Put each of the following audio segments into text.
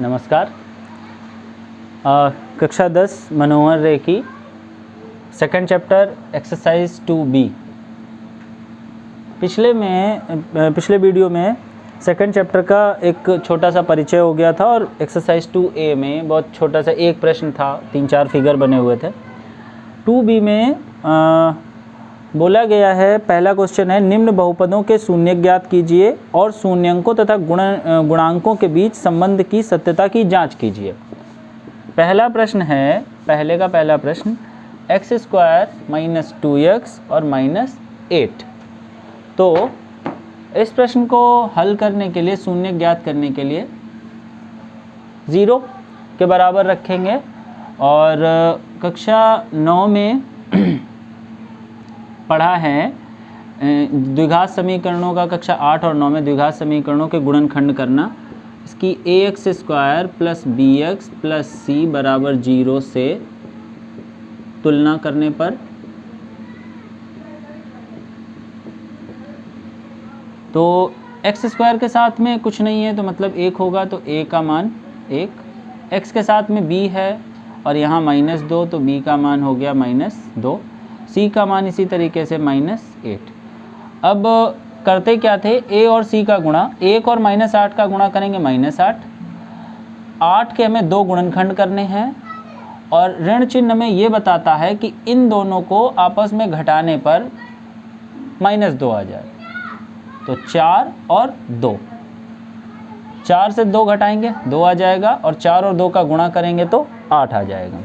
नमस्कार। कक्षा 10 मनोहर रे की सेकंड चैप्टर एक्सरसाइज 2B। पिछले वीडियो में सेकंड चैप्टर का एक छोटा सा परिचय हो गया था और एक्सरसाइज 2A में बहुत छोटा सा एक प्रश्न था, 3-4 फिगर बने हुए थे। 2B में बोला गया है, पहला क्वेश्चन है निम्न बहुपदों के शून्य ज्ञात कीजिए और शून्यंकों तथा गुणांकों के बीच संबंध की सत्यता की जांच कीजिए। पहला प्रश्न है, पहला प्रश्न x² - 2x और -8। तो इस प्रश्न को हल करने के लिए, शून्य ज्ञात करने के लिए 0 के बराबर रखेंगे और कक्षा 9 में पढ़ा है द्विघात समीकरणों का, कक्षा 8 और 9 में द्विघात समीकरणों के गुणनखंड करना। इसकी ax² + bx + c बराबर 0 से तुलना करने पर तो x² के साथ में कुछ नहीं है तो मतलब 1 होगा, तो a का मान 1। x के साथ में b है और यहाँ -2 तो b का मान हो गया -2। c का मान इसी तरीके से -8। अब करते क्या थे, a और c का गुणा, 1 और -8 का गुणा करेंगे -8। 8 के हमें 2 गुणनखंड करने हैं और ऋण चिन्ह में ये बताता है कि इन दोनों को आपस में घटाने पर -2 आ जाए। तो 4 और 2, 4 से 2 घटाएंगे 2 आ जाएगा और 4 और 2 का गुणा करेंगे तो 8 आ जाएगा।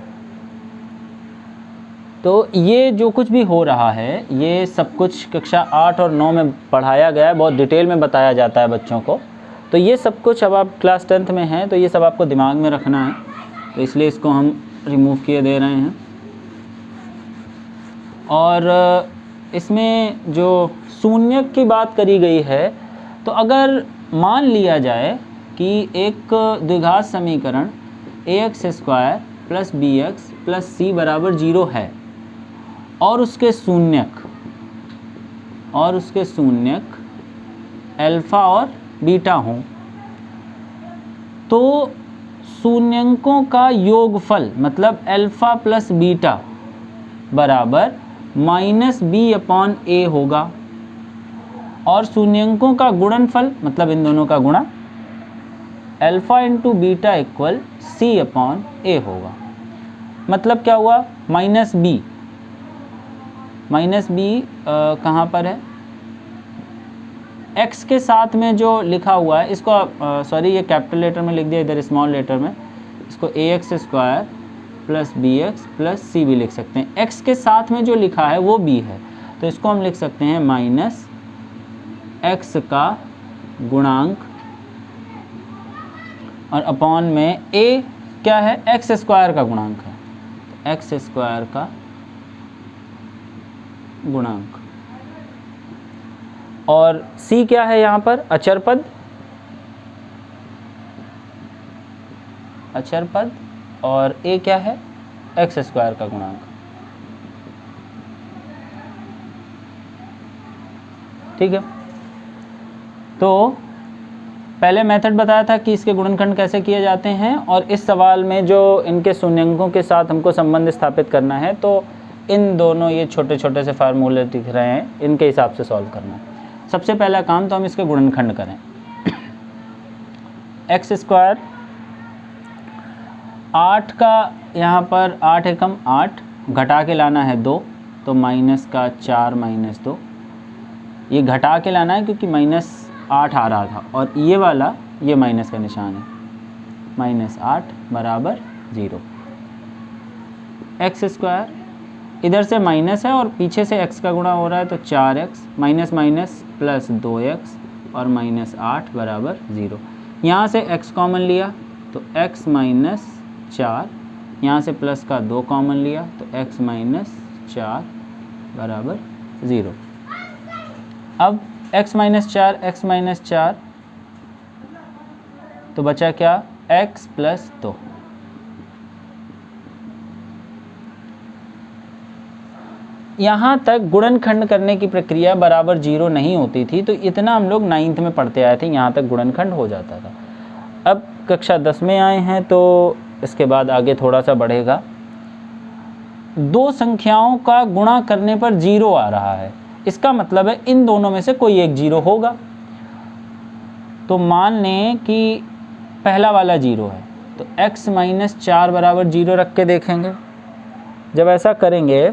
तो ये जो कुछ भी हो रहा है ये सब कुछ कक्षा 8 और 9 में पढ़ाया गया है, बहुत डिटेल में बताया जाता है बच्चों को। तो ये सब कुछ, अब आप क्लास 10th में हैं तो ये सब आपको दिमाग में रखना है, तो इसलिए इसको हम रिमूव किए दे रहे हैं। और इसमें जो शून्य की बात करी गई है, तो अगर मान लिया जाए कि एक द्विघात समीकरण ax² + bx + c बराबर 0 है और उसके शून्यक अल्फ़ा और बीटा हों, तो शून्यंकों का योगफल मतलब अल्फ़ा + बीटा बराबर -b/a होगा और शून्यंकों का गुणनफल मतलब इन दोनों का गुणा अल्फ़ा × बीटा = c/a होगा। मतलब क्या हुआ, -b कहाँ पर है, x के साथ में जो लिखा हुआ है इसको सॉरी ये कैपिटल लेटर में लिख दिया, इधर स्मॉल लेटर में, इसको ax² + bx + c भी लिख सकते हैं। x के साथ में जो लिखा है वो b है, तो इसको हम लिख सकते हैं -x का गुणांक और अपॉन में a क्या है, x² का गुणांक है, x² का गुणांक। और c क्या है यहाँ पर, अचर पद, और a क्या है, x² का गुणांक। ठीक है, तो पहले मेथड बताया था कि इसके गुणनखंड कैसे किए जाते हैं, और इस सवाल में जो इनके शून्यंकों के साथ हमको संबंध स्थापित करना है, तो इन दोनों ये छोटे छोटे से फार्मूले दिख रहे हैं, इनके हिसाब से सॉल्व करना है। सबसे पहला काम तो हम इसके गुणनखंड करें। x², 8 का यहाँ पर 8 एकम 8, घटा के लाना है 2, तो -4 - 2, ये घटा के लाना है क्योंकि -8 आ रहा था और ये वाला ये माइनस का निशान है, -8 बराबर 0। x² इधर से माइनस है और पीछे से x का गुणा हो रहा है, तो 4x - + 2x और -8 बराबर 0। यहाँ से x कॉमन लिया तो x - 4, यहाँ से प्लस का 2 कॉमन लिया तो x - 4 बराबर 0। अब x - 4 तो बचा क्या, x + 2। यहाँ तक गुणनखंड करने की प्रक्रिया बराबर 0 नहीं होती थी, तो इतना हम लोग 9th में पढ़ते आए थे, यहाँ तक गुणनखंड हो जाता था। अब कक्षा 10 में आए हैं तो इसके बाद आगे थोड़ा सा बढ़ेगा। दो संख्याओं का गुणा करने पर 0 आ रहा है, इसका मतलब है इन दोनों में से कोई एक 0 होगा। तो मान लें कि पहला वाला 0 है, तो x माइनस 4 बराबर 0 रख के देखेंगे। जब ऐसा करेंगे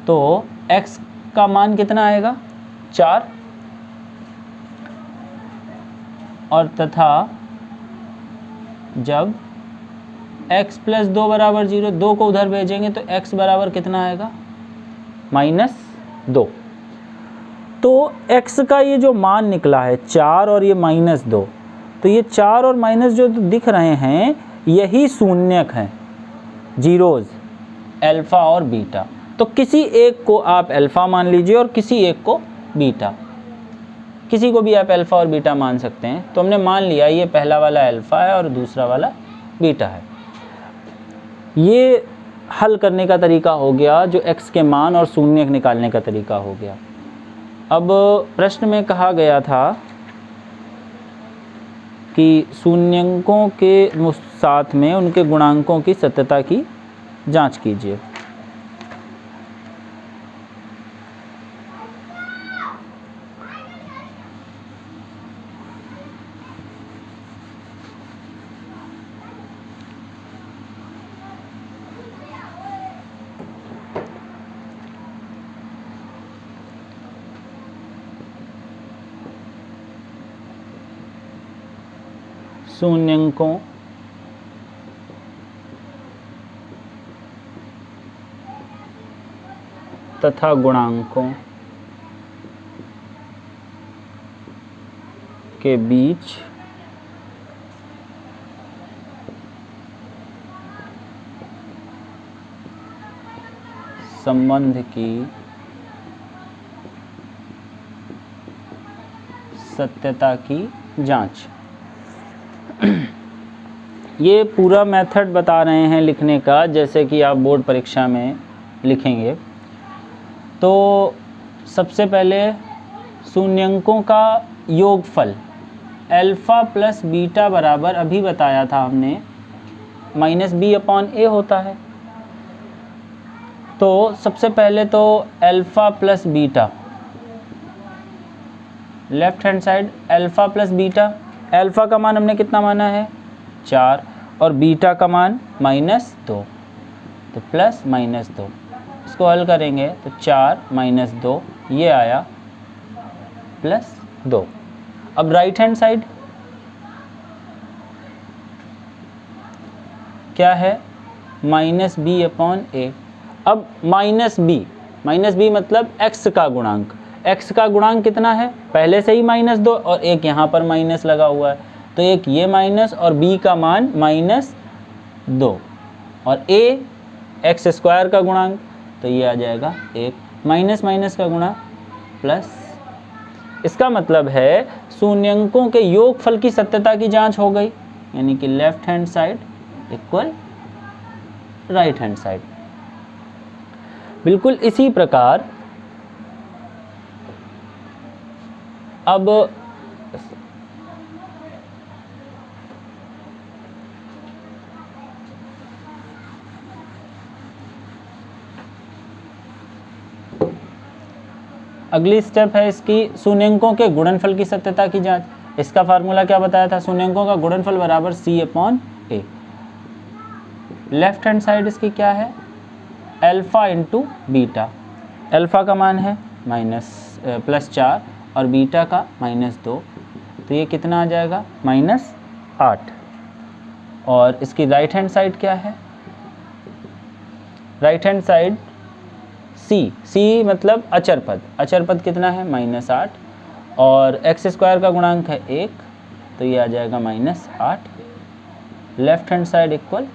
तो x का मान कितना आएगा, 4, और तथा जब x प्लस 2 बराबर 0, 2 को उधर भेजेंगे तो x बराबर कितना आएगा, -2। तो x का ये जो मान निकला है 4 और ये -2, तो ये 4 और माइनस जो दिख रहे हैं यही शून्यक हैं, जीरोज़, अल्फ़ा और बीटा। तो किसी एक को आप अल्फ़ा मान लीजिए और किसी एक को बीटा, किसी को भी आप अल्फ़ा और बीटा मान सकते हैं। तो हमने मान लिया ये पहला वाला अल्फ़ा है और दूसरा वाला बीटा है। ये हल करने का तरीका हो गया, जो x के मान और शून्यक निकालने का तरीका हो गया। अब प्रश्न में कहा गया था कि शून्यंकों के साथ में उनके गुणांकों की सत्यता की जांच कीजिए। शून्यंकों तथा गुणांकों के बीच संबंध की सत्यता की जांच। ये पूरा मेथड बता रहे हैं लिखने का, जैसे कि आप बोर्ड परीक्षा में लिखेंगे। तो सबसे पहले शून्यंकों का योगफल अल्फ़ा प्लस बीटा बराबर, अभी बताया था हमने, -b/a होता है। तो सबसे पहले तो alpha plus beta, left hand side alpha plus beta, alpha का मान हमने कितना माना है, 4, और बीटा का मान -2, तो प्लस -2। इसको हल करेंगे तो 4 - 2 ये आया +2। अब राइट हैंड साइड क्या है, -b/a। अब -b मतलब x का गुणांक, x का गुणांक कितना है, पहले से ही -2 और एक यहाँ पर माइनस लगा हुआ है, तो एक ये माइनस और b का मान -2, और a x² का गुणांक, तो ये आ जाएगा 1, माइनस माइनस का गुणा प्लस। इसका मतलब है शून्यंकों के योगफल की सत्यता की जांच हो गई, यानी कि left hand side equal right hand side. बिल्कुल इसी प्रकार अब अगली स्टेप है इसकी, शून्यंकों के गुणनफल की सत्यता की जांच। इसका फार्मूला क्या बताया था, शून्यंकों का गुणनफल बराबर c/a। लेफ्ट हैंड साइड इसकी क्या है, अल्फ़ा इंटू बीटा, अल्फ़ा का मान है +4 और बीटा का -2, तो ये कितना आ जाएगा, -8। और इसकी राइट हैंड साइड क्या है, राइट हैंड साइड c मतलब अचर पद, अचर पद कितना है, -8, और x² का गुणांक है 1, तो ये आ जाएगा -8। Left hand side equal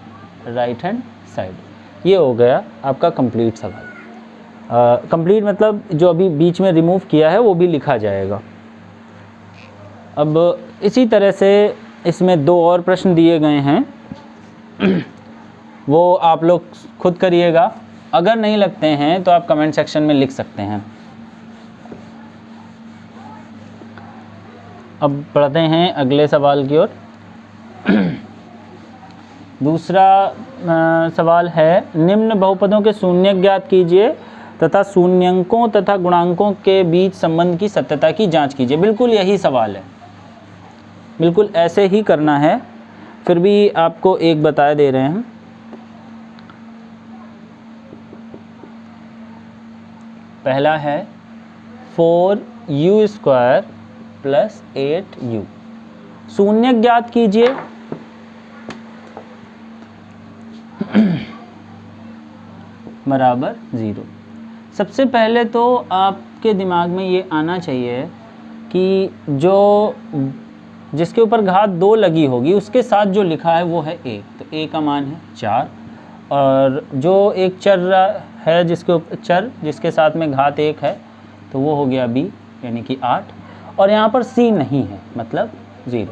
right hand side. ये हो गया आपका कंप्लीट सवाल। कंप्लीट मतलब जो अभी बीच में रिमूव किया है वो भी लिखा जाएगा। अब इसी तरह से इसमें 2 और प्रश्न दिए गए हैं, वो आप लोग खुद करिएगा। अगर नहीं लगते हैं तो आप कमेंट सेक्शन में लिख सकते हैं। अब पढ़ते हैं अगले सवाल की ओर। दूसरा सवाल है, निम्न बहुपदों के शून्यक ज्ञात कीजिए तथा शून्यंकों तथा गुणांकों के बीच संबंध की सत्यता की जांच कीजिए। बिल्कुल यही सवाल है, बिल्कुल ऐसे ही करना है, फिर भी आपको एक बता दे रहे हैं। पहला है 4u² + 8u। शून्यक ज्ञात कीजिए। बराबर 0। सबसे पहले तो आपके दिमाग में ये आना चाहिए कि जो जिसके ऊपर घात 2 लगी होगी उसके साथ जो लिखा है वो है 1, तो a का मान है 4, और जो एक चर है जिसके साथ में घात 1 है तो वो हो गया b यानी कि 8, और यहाँ पर c नहीं है मतलब 0।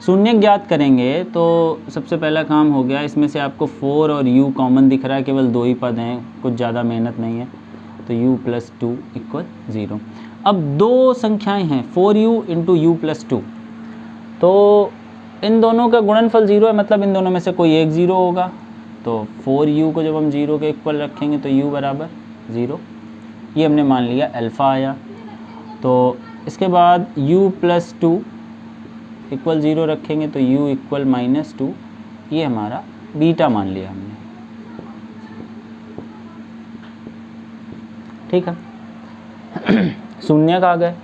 शून्यक ज्ञात करेंगे तो सबसे पहला काम हो गया, इसमें से आपको 4 और u कॉमन दिख रहा है, केवल 2 ही पद हैं, कुछ ज़्यादा मेहनत नहीं है, तो u + 2 = 0। अब दो संख्याएं हैं 4u × u + 2, तो इन दोनों का गुणनफल 0 है, मतलब इन दोनों में से कोई एक 0 होगा, तो 4u को जब हम 0 के इक्वल रखेंगे तो u बराबर 0, ये हमने मान लिया अल्फ़ा आया। तो इसके बाद u + 2 = 0 रखेंगे तो u = -2, ये हमारा बीटा मान लिया हमने, ठीक है। शून्यक आ गए।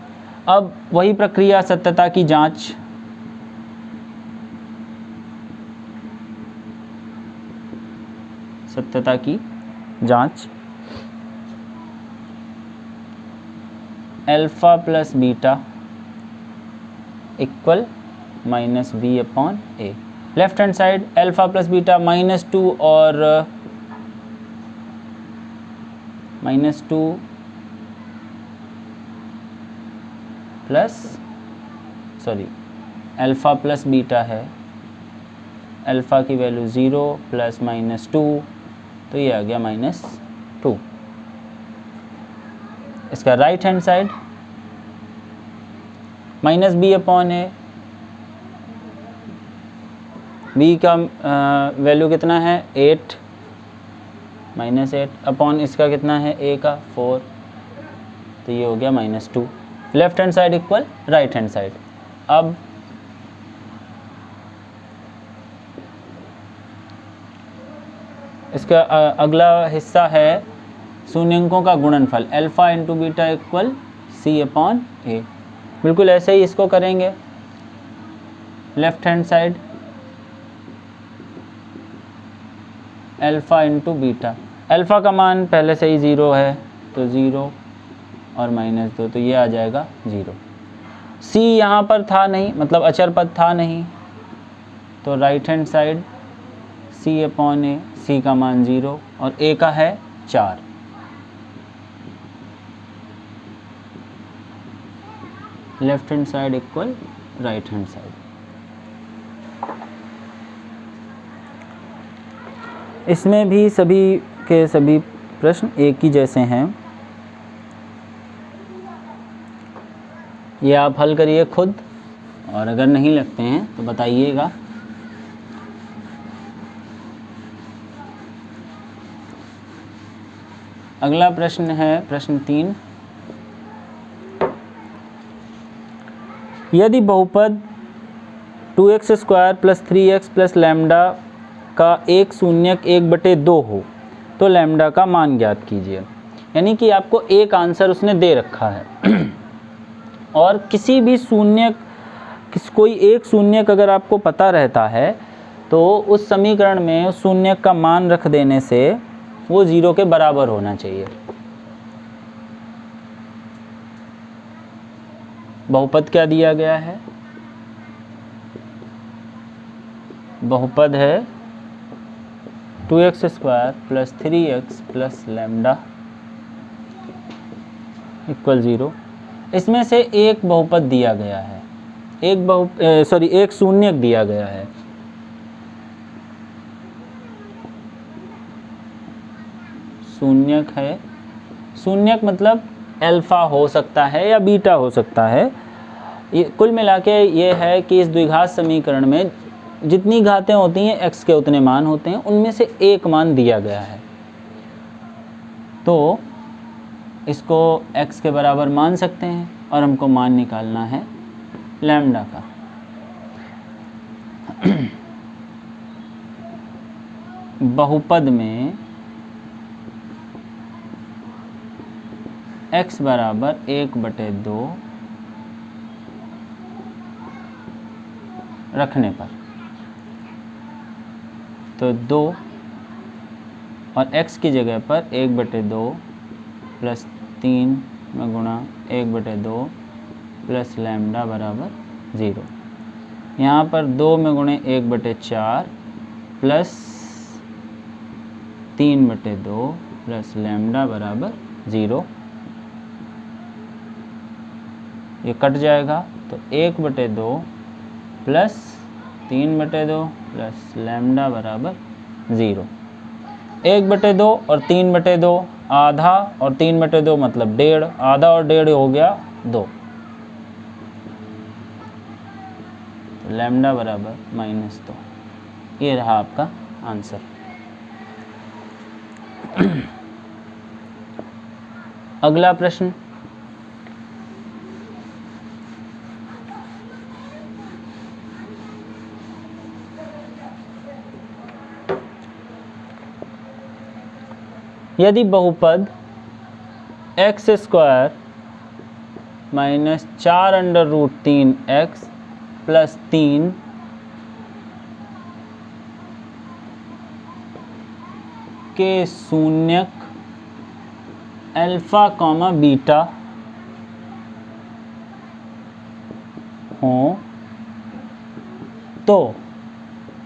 अब वही प्रक्रिया सत्यता की जांच, सत्यता की जांच, alpha + beta = -b/a। Left hand side alpha + beta -2 और -2 अल्फ़ा + बीटा है, अल्फ़ा की वैल्यू 0 + -2, तो ये आ गया -2। इसका right hand side -b/a, b का वैल्यू कितना है 8, -8 अपॉन इसका कितना है a का 4, तो ये हो गया -2। Left hand side equal right hand side. अब इसका अगला हिस्सा है शून्यंकों का गुणनफल, अल्फ़ा × बीटा = c/a। बिल्कुल ऐसे ही इसको करेंगे। Left hand side alpha × beta, alpha का मान पहले से ही 0 है तो 0 और -2, तो ये आ जाएगा 0। c यहाँ पर था नहीं, मतलब अचर पद था नहीं, तो right hand side c/a, c का मान 0 और a का है 4। Left hand side equal right hand side. इसमें भी सभी के सभी प्रश्न एक ही जैसे हैं, ये आप हल करिए खुद, और अगर नहीं लगते हैं तो बताइएगा। अगला प्रश्न है प्रश्न 3। यदि बहुपद 2x² + 3x + लैम्डा का एक शून्यक 1/2 हो तो लैम्डा का मान ज्ञात कीजिए। यानी कि आपको एक आंसर उसने दे रखा है और किसी भी शून्यक, कोई एक शून्यक अगर आपको पता रहता है तो उस समीकरण में उस शून्यक का मान रख देने से वो 0 के बराबर होना चाहिए। बहुपद क्या दिया गया है? बहुपद है 2x² + 3x + लैम्डा = 0। इसमें से एक बहुपद दिया गया है, एक शून्यक दिया गया है। शून्यक है, शून्यक मतलब अल्फ़ा हो सकता है या बीटा हो सकता है। ये कुल मिला के ये है कि इस द्विघात समीकरण में जितनी घातें होती हैं x के उतने मान होते हैं, उनमें से एक मान दिया गया है, तो इसको x के बराबर मान सकते हैं और हमको मान निकालना है लैम्डा का। बहुपद में x बराबर 1/2 रखने पर, तो 2 और x की जगह पर 1/2 प्लस 3 में गुणा 1/2 प्लस लैम्डा बराबर 0। यहाँ पर 2 में गुणे 1/4 प्लस 3/2 प्लस लैम्डा बराबर 0। ये कट जाएगा, तो 1/2 प्लस 3/2 प्लस लैम्डा बराबर 0। 1/2 और 3/2 आधा, और 3/2 मतलब 1.5, आधा और 1.5 हो गया 2, तो लैम्डा बराबर -2। ये रहा आपका आंसर। अगला प्रश्न, यदि बहुपद x² माइनस 4√3x प्लस 3 के शून्यक अल्फा कॉमा बीटा हों, तो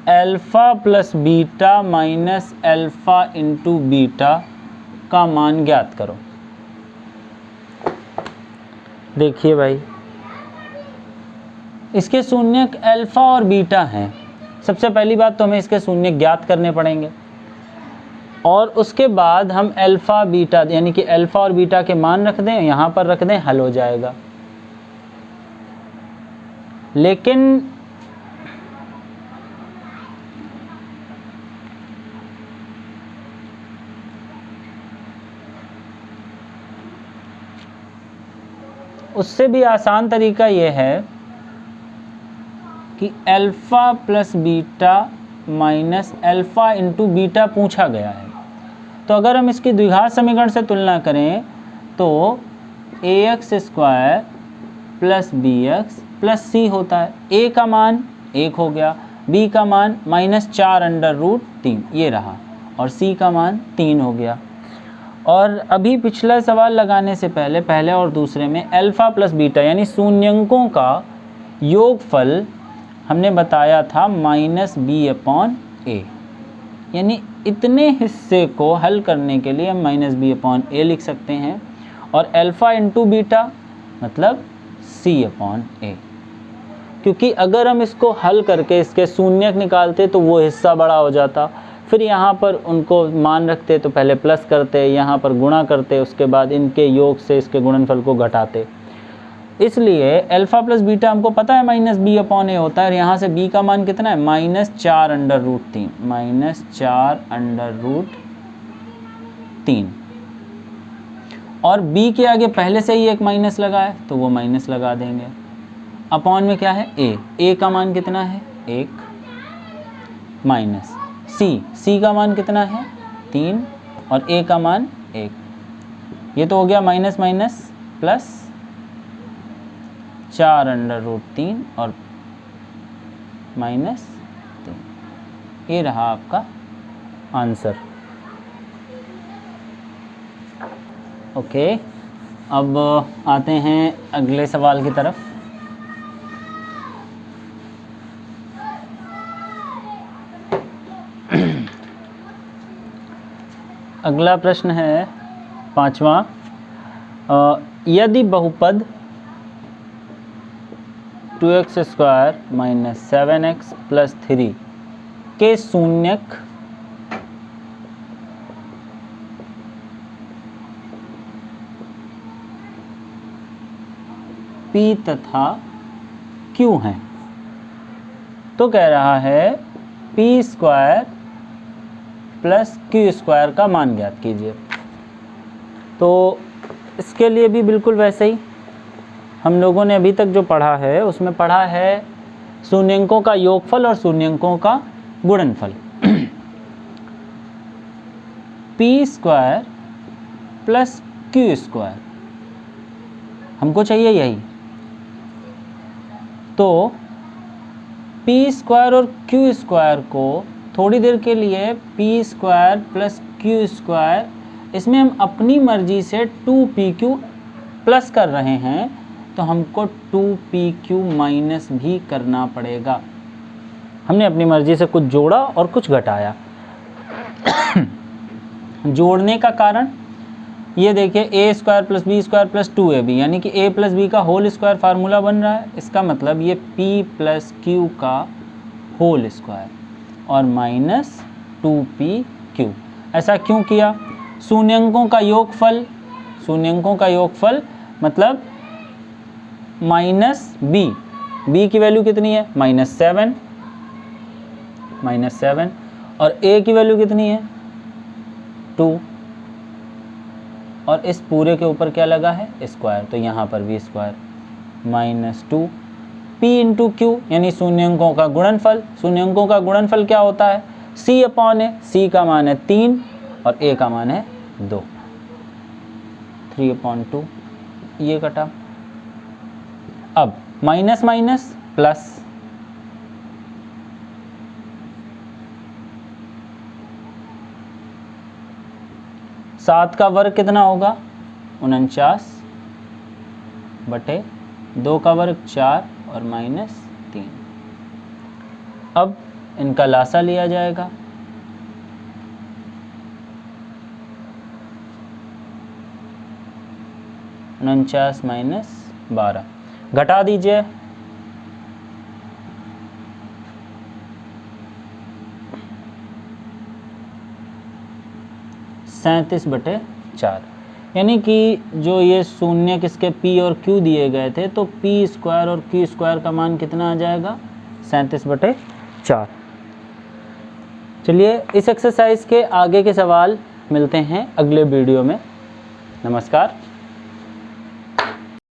alpha plus beta minus alpha into beta का मान ज्ञात करो। देखिए भाई, इसके शून्यक अल्फा और बीटा हैं। सबसे पहली बात तो हमें इसके शून्यक ज्ञात करने पड़ेंगे, और उसके बाद हम अल्फा बीटा यानी कि अल्फा और बीटा के मान रख दें, यहाँ पर रख दें, हल हो जाएगा। लेकिन उससे भी आसान तरीका यह है कि alpha plus beta minus alpha into beta पूछा गया है। तो अगर हम इसकी द्विघात समीकरण से तुलना करें तो ax² plus bx plus c होता है। a का मान 1 हो गया, b का मान -4√3 ये रहा, और c का मान 3 हो गया। और अभी पिछला सवाल लगाने से पहले और दूसरे में अल्फ़ा प्लस बीटा यानी शून्यंकों का योगफल हमने बताया था -b/a, यानी इतने हिस्से को हल करने के लिए हम -b/a लिख सकते हैं, और अल्फ़ा इंटू बीटा मतलब c/a, क्योंकि अगर हम इसको हल करके इसके शून्यक निकालते तो वो हिस्सा बड़ा हो जाता, फिर यहाँ पर उनको मान रखते तो पहले प्लस करते, यहाँ पर गुणा करते, उसके बाद इनके योग से इसके गुणनफल को घटाते। इसलिए अल्फ़ा प्लस बीटा हमको पता है -b/a होता है, और यहाँ से b का मान कितना है -4√3 -4√3, और b के आगे पहले से ही एक माइनस लगा है तो वो माइनस लगा देंगे। अपॉन में क्या है a का मान कितना है 1 माइनस c का मान कितना है 3 और a का मान 1। ये तो हो गया माइनस माइनस प्लस 4√3 और -3। ये रहा आपका आंसर। ओके, अब आते हैं अगले सवाल की तरफ। अगला प्रश्न है 5वां, यदि बहुपद 2x² माइनस 7x प्लस 3 के शून्यक p तथा q हैं, तो कह रहा है P square plus Q square का मान ज्ञात कीजिए। तो इसके लिए भी बिल्कुल वैसे ही हम लोगों ने अभी तक जो पढ़ा है उसमें पढ़ा है शून्यंकों का योगफल और शून्यंकों का गुणनफल। P square plus Q square हमको चाहिए यही। तो पी स्क्वायर और क्यू स्क्वायर को थोड़ी देर के लिए P square plus Q square, इसमें हम अपनी मर्जी से 2pq प्लस कर रहे हैं, तो हमको 2pq माइनस भी करना पड़ेगा। हमने अपनी मर्जी से कुछ जोड़ा और कुछ घटाया। जोड़ने का कारण ये देखिए, A square plus B square plus 2ab, यानी कि a प्लस बी का होल स्क्वायर फार्मूला बन रहा है। इसका मतलब ये p प्लस क्यू का होल स्क्वायर और माइनस 2pq। ऐसा क्यों किया? शून्यंकों का योगफल, शून्यंकों का योगफल मतलब माइनस b की वैल्यू कितनी है? -7, और a की वैल्यू कितनी है? 2, और इस पूरे के ऊपर क्या लगा है? स्क्वायर, तो यहाँ पर भी स्क्वायर, -2 p इंटू क्यू, यानी शून्यंकों का गुणनफल। शून्यंकों का गुणनफल क्या होता है? c upon a। c का मान है 3 और a का मान है 2, 3/2 ये कटा। अब माइनस माइनस प्लस, सात का वर्ग कितना होगा? 49/2 का वर्ग 4 और -3। अब इनका लासा लिया जाएगा। -12 घटा दीजिए। (37/4), यानी कि जो ये शून्य किसके p और q दिए गए थे, तो p स्क्वायर और q स्क्वायर का मान कितना आ जाएगा? 37/4। चलिए इस एक्सरसाइज के आगे के सवाल मिलते हैं अगले वीडियो में। नमस्कार।